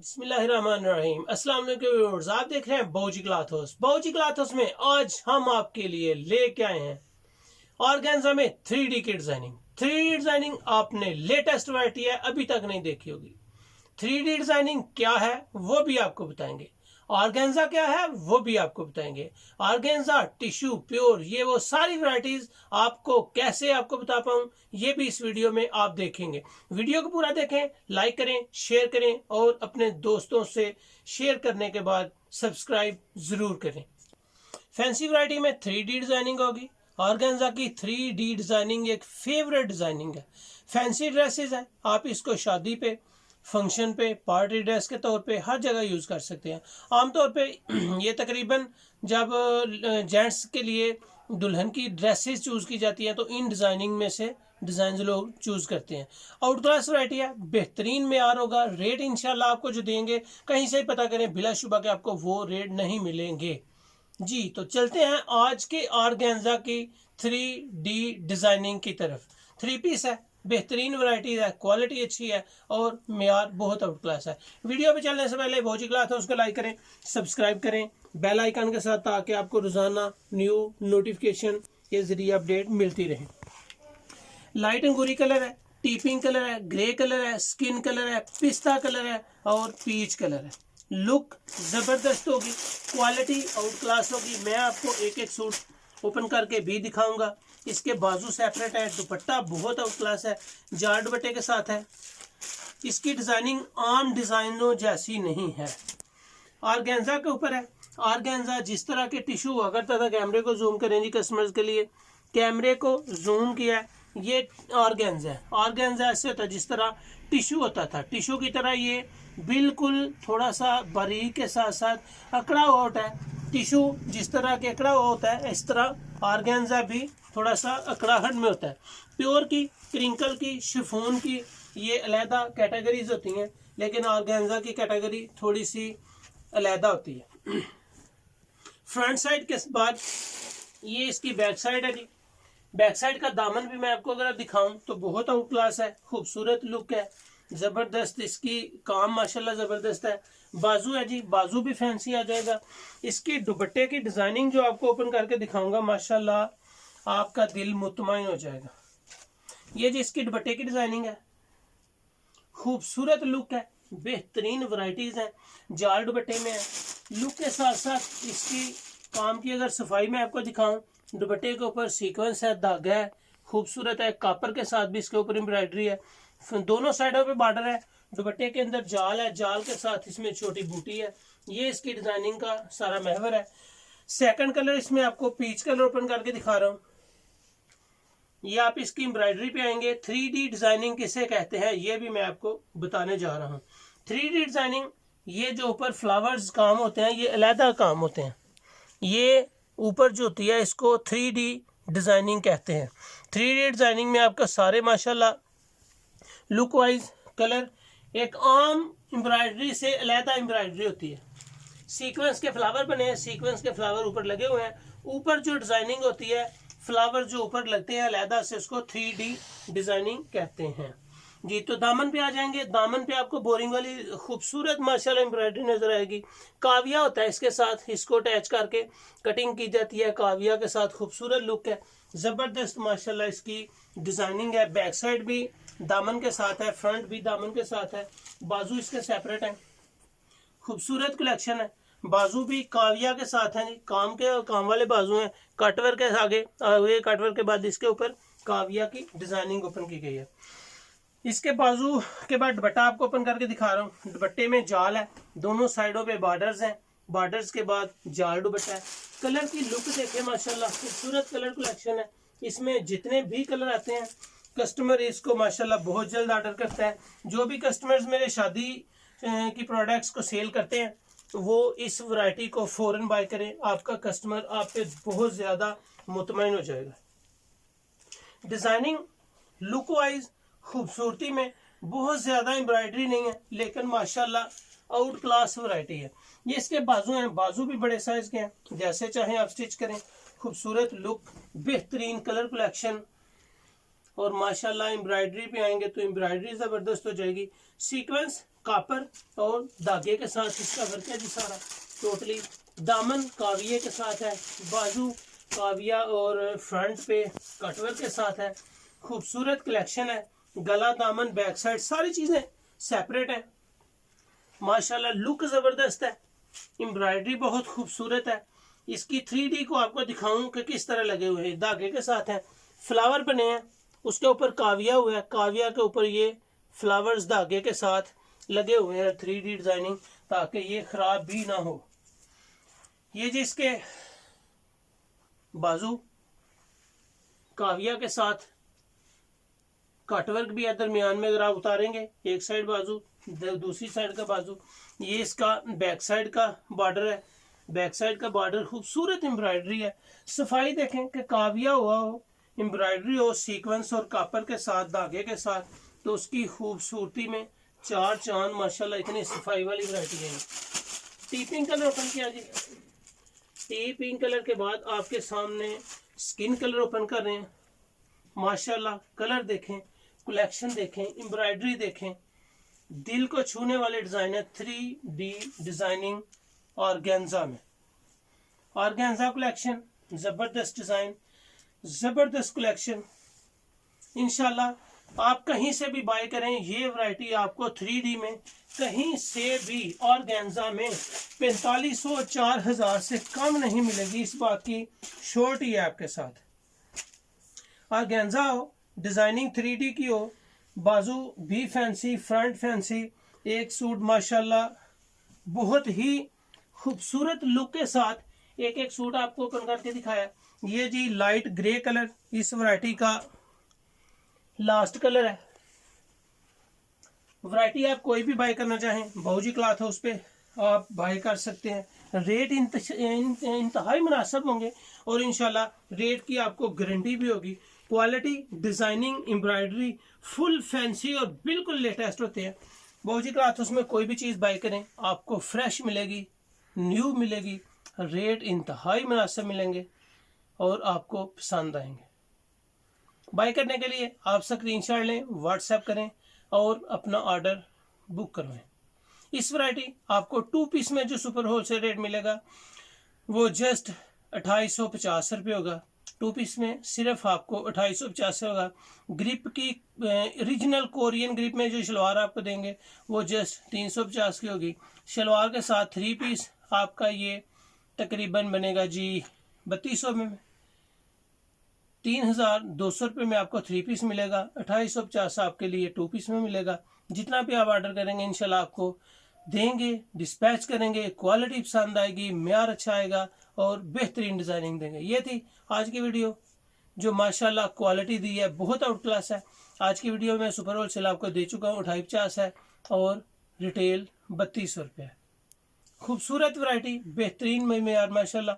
बिस्मिल्लाहिर्रहमानिर्रहीम। अस्सलाम वालेकुम व्यूअर्स, आप देख रहे हैं बाऊजी क्लॉथ हाउस। बाऊजी क्लॉथ हाउस में आज हम आपके लिए लेके आए हैं ऑर्गेन्जा में 3D की डिजाइनिंग। 3D डिजाइनिंग आपने लेटेस्ट वैरायटी है, अभी तक नहीं देखी होगी। 3D डिजाइनिंग क्या है वो भी आपको बताएंगे, ऑर्गेन्जा क्या है वो भी आपको बताएंगे। ऑर्गेन्जा, टिश्यू, प्योर, ये वो सारी वैरायटीज आपको कैसे आपको बता पाऊं ये भी इस वीडियो में आप देखेंगे। वीडियो को पूरा देखें, लाइक करें, शेयर करें और अपने दोस्तों से शेयर करने के बाद सब्सक्राइब जरूर करें। फैंसी वैरायटी में 3D डिजाइनिंग होगी। ऑर्गेन्जा की 3D डिजाइनिंग एक फेवरेट डिजाइनिंग है। फैंसी ड्रेसेस है, आप इसको शादी पे, फंक्शन पे, पार्टी ड्रेस के तौर पे हर जगह यूज कर सकते हैं। आमतौर पे ये तकरीबन जब जेंट्स के लिए दुल्हन की ड्रेसेस चूज की जाती है तो इन डिजाइनिंग में से डिजाइन लोग चूज करते हैं। आउट क्लास वैरायटी है, बेहतरीन मेयार होगा। रेट इंशाल्लाह आपको जो देंगे कहीं से पता करें, बिलाशुबा के आपको वो रेट नहीं मिलेंगे जी। तो चलते हैं आज के ऑर्गेन्जा की 3D डिजाइनिंग की तरफ। 3 पीस है, बेहतरीन वैरायटी है, क्वालिटी अच्छी है और मेयार बहुत आउट क्लास है। वीडियो पे चलने से पहले बाऊजी क्लॉथ हाउस को लाइक करें, सब्सक्राइब करें बेल आइकन के साथ, ताकि आपको रोजाना न्यू नोटिफिकेशन के जरिए अपडेट मिलती रहे। लाइट अंगूरी कलर है, टी पिंक कलर है, ग्रे कलर है, स्किन कलर है, पिस्ता कलर है और पीच कलर है। लुक जबरदस्त होगी, क्वालिटी आउट क्लास होगी। मैं आपको एक एक सूट ओपन करके भी दिखाऊंगा। इसके बाजू सेपरेट है, दुपट्टा बहुत आउट क्लास है, जाट दुपट्टे के साथ है। इसकी डिजाइनिंग आम डिजाइनों जैसी नहीं है, ऑर्गेन्जा के ऊपर है। ऑर्गेन्जा जिस तरह के टिश्यू हुआ करता था, कैमरे को जूम करें जी कस्टमर्स के लिए, कैमरे को जूम किया, ये ऑर्गेन्जा है। ऑर्गेन्जा ऐसे होता है जिस तरह टिश्यू होता था, टिश्यू की तरह ये बिल्कुल थोड़ा सा बारीक के साथ साथ अकड़ा हुआ होता है। टिश्यू जिस तरह के अकड़ा हुआ होता है, इस तरह ऑर्गेन्जा भी थोड़ा सा अकड़ाहट में होता है। प्योर की, क्रिंकल की, शिफॉन की, ये अलहदा कैटेगरीज होती हैं, लेकिन ऑर्गेन्जा की कैटेगरी थोड़ी सी अलहदा होती है। फ्रंट साइड के बाद ये इसकी बैक साइड है जी। बैक साइड का दामन भी मैं आपको अगर दिखाऊं तो बहुत आउट क्लास है, खूबसूरत लुक है, जबरदस्त इसकी काम माशाल्लाह जबरदस्त है। बाजू है जी, बाजू भी फैंसी आ जाएगा। इसकी दुपट्टे की डिजाइनिंग जो आपको ओपन करके दिखाऊंगा, माशाल्लाह आपका दिल मुतमईन हो जाएगा। ये जी इसकी दुपट्टे की डिजाइनिंग है, खूबसूरत लुक है, बेहतरीन वैरायटीज है, जाल दुपट्टे में है। लुक के साथ साथ इसकी काम की अगर सफाई में आपको दिखाऊं, दुपट्टे के ऊपर सीक्वेंस है, धागा है, खूबसूरत है, कापर के साथ भी इसके ऊपर एम्ब्रॉयडरी है, दोनों साइडों पे बॉर्डर है। दुपट्टे के अंदर जाल है, जाल के साथ इसमें छोटी बूटी है। ये इसकी डिजाइनिंग का सारा महवर है। सेकंड कलर इसमें आपको पीच कलर ओपन करके दिखा रहा हूँ। ये आप इसकी एम्ब्रॉयडरी पे आएंगे। 3D डिजाइनिंग किसे कहते हैं ये भी मैं आपको बताने जा रहा हूँ। 3D डिजाइनिंग, ये जो ऊपर फ्लावर्स काम होते हैं ये अलहदा काम होते हैं। ये ऊपर जो होती है इसको 3D डिजाइनिंग कहते हैं। 3D डिजाइनिंग में आपका सारे माशाल्लाह लुक वाइज कलर एक आम एम्ब्रॉयडरी से अलहदा एम्ब्रॉयडरी होती है। सीक्वेंस के फ्लावर बने हैं, सीक्वेंस के फ्लावर ऊपर लगे हुए हैं। ऊपर जो डिजाइनिंग होती है, फ्लावर जो ऊपर लगते हैं अलहदा से, उसको 3D डिजाइनिंग कहते हैं जी। तो दामन पे आ जाएंगे। दामन पे आपको बोरिंग वाली खूबसूरत माशाल्लाह एम्ब्रॉयडरी नजर आएगी। काविया होता है इसके साथ, इसको अटैच करके कटिंग की जाती है काविया के साथ। खूबसूरत लुक है, जबरदस्त माशाल्लाह इसकी डिजाइनिंग है। बैक साइड भी दामन के साथ है, फ्रंट भी दामन के साथ है। बाजू इसके सेपरेट है, खूबसूरत कलेक्शन है। बाजू भी काविया के साथ है, काम वाले बाजू हैं। कटवर्क के आगे कटवर्क के बाद इसके ऊपर काविया की डिजाइनिंग ओपन की गई है। इसके बाजू के बाद दुपट्टा आपको ओपन करके दिखा रहा हूँ। दुपट्टे में जाल है, दोनों साइडों पे बॉर्डर्स हैं, बॉर्डर्स के बाद जाल दुपट्टा है। कलर की लुक देखें माशाल्लाह, खूबसूरत कलर कलेक्शन है। इसमें जितने भी कलर आते हैं कस्टमर इसको माशाल्लाह बहुत जल्द ऑर्डर करता है। जो भी कस्टमर्स मेरे शादी की प्रोडक्ट्स को सेल करते हैं वो इस वैरायटी को फौरन बाय करें, आपका कस्टमर आप पे बहुत ज्यादा मुतमईन हो जाएगा। डिजाइनिंग लुक वाइज खूबसूरती में बहुत ज्यादा एम्ब्रॉयडरी नहीं है, लेकिन माशाल्लाह आउट क्लास वैरायटी है। ये इसके बाजू हैं, बाजू भी बड़े साइज के हैं, जैसे चाहें आप स्टिच करें। खूबसूरत लुक, बेहतरीन कलर कलेक्शन और माशाल्लाह एम्ब्रॉयडरी पे आएंगे तो एम्ब्रॉयडरी जबरदस्त हो जाएगी। सीक्वेंस कापर और धागे के साथ इसका वर्क है जी सारा टोटली। दामन काविये के साथ है, बाजू काविया और फ्रंट पे कटवर्क के साथ है। खूबसूरत कलेक्शन है। गला, दामन, बैक साइड सारी चीजें सेपरेट है। माशाल्लाह लुक जबरदस्त है। एम्ब्रॉयडरी बहुत खूबसूरत है। इसकी 3D को आपको दिखाऊं कि किस तरह लगे हुए हैं। धागे के साथ है, फ्लावर बने हैं, उसके ऊपर काविया हुआ है, काविया के ऊपर ये फ्लावर्स धागे के साथ लगे हुए हैं 3D डिजाइनिंग, ताकि ये खराब भी ना हो। ये जी इसके बाजू काविया के साथ कटवर्क भी है दरमियान में। अगर आप उतारेंगे एक साइड बाजू, दूसरी साइड का बाजू, ये इसका बैक साइड का बॉर्डर है। बैक साइड का बॉर्डर खूबसूरत एम्ब्रॉयडरी है। सफाई देखें कि काविया हुआ हो, एम्ब्रॉयडरी हो सीक्वेंस और कापर के साथ, धागे के साथ, तो उसकी खूबसूरती में चार चांद। माशाल्लाह इतनी सफाई वाली वैरायटी है। टी पिंक कलर ओपन किया जी। टी पिंक कलर के बाद आपके सामने स्किन कलर ओपन कर रहे हैं। माशाल्लाह कलर देखें, कलेक्शन देखें, एम्ब्रॉयडरी देखें, दिल को छूने वाले डिजाइन है। 3D डिजाइनिंग ऑर्गेन्जा में, ऑर्गेन्जा कलेक्शन, जबरदस्त डिजाइन, जबरदस्त कलेक्शन। इंशाल्लाह आप कहीं से भी बाय करें, ये वैरायटी आपको 3D में कहीं से भी ऑर्गेन्जा में 4500 4000 से कम नहीं मिलेगी। इस बात की शॉर्टी है आपके साथ। ऑर्गेन्जा हो, डिजाइनिंग 3D की हो, बाजू भी फैंसी, फ्रंट फैंसी, एक सूट माशाल्लाह बहुत ही खूबसूरत लुक के साथ एक एक सूट आपको ओपन करके दिखाया। ये जी लाइट ग्रे कलर इस वैरायटी का लास्ट कलर है। वैरायटी आप कोई भी बाय करना चाहें, बाऊजी क्लॉथ हाउस पे आप बाय कर सकते हैं। रेट इंतहाई मुनासिब होंगे और इंशाल्लाह रेट की आपको गारंटी भी होगी। Quality, designing, embroidery full fancy और बिल्कुल लेटेस्ट होते हैं। बाऊजी क्लॉथ हाउस में कोई भी चीज़ बाय करें आपको फ्रेश मिलेगी, न्यू मिलेगी, रेट इंतहाई मुनासिब मिलेंगे और आपको पसंद आएंगे। बाय करने के लिए आप स्क्रीनशॉट लें, व्हाट्सएप करें और अपना ऑर्डर बुक करवाएं। इस वैरायटी आपको 2 पीस में जो सुपर होलसेल रेट मिलेगा वो जस्ट 2850 रुपये होगा। 2 पीस में सिर्फ आपको 2850 होगा। ग्रिप की ओरिजिनल कोरियन ग्रिप में जो शलवार आपको देंगे वो जस्ट 350 की होगी। शलवार के साथ 3 पीस आपका ये तकरीबन बनेगा जी 3200 में। 3200 रुपये में आपको 3 पीस मिलेगा। 2850 आपके लिए 2 पीस में मिलेगा। जितना भी आप ऑर्डर करेंगे इंशाल्लाह आपको देंगे, डिस्पैच करेंगे, क्वालिटी पसंद आएगी, म्यार अच्छा आएगा और बेहतरीन डिजाइनिंग देंगे। ये थी आज की वीडियो जो माशाल्लाह क्वालिटी दी है, बहुत आउट क्लास है। आज की वीडियो में सुपर होलसेल आपको दे चुका हूँ 2850 है और रिटेल 3200 रुपये। खूबसूरत वैरायटी, बेहतरीन में म्यार माशाल्लाह।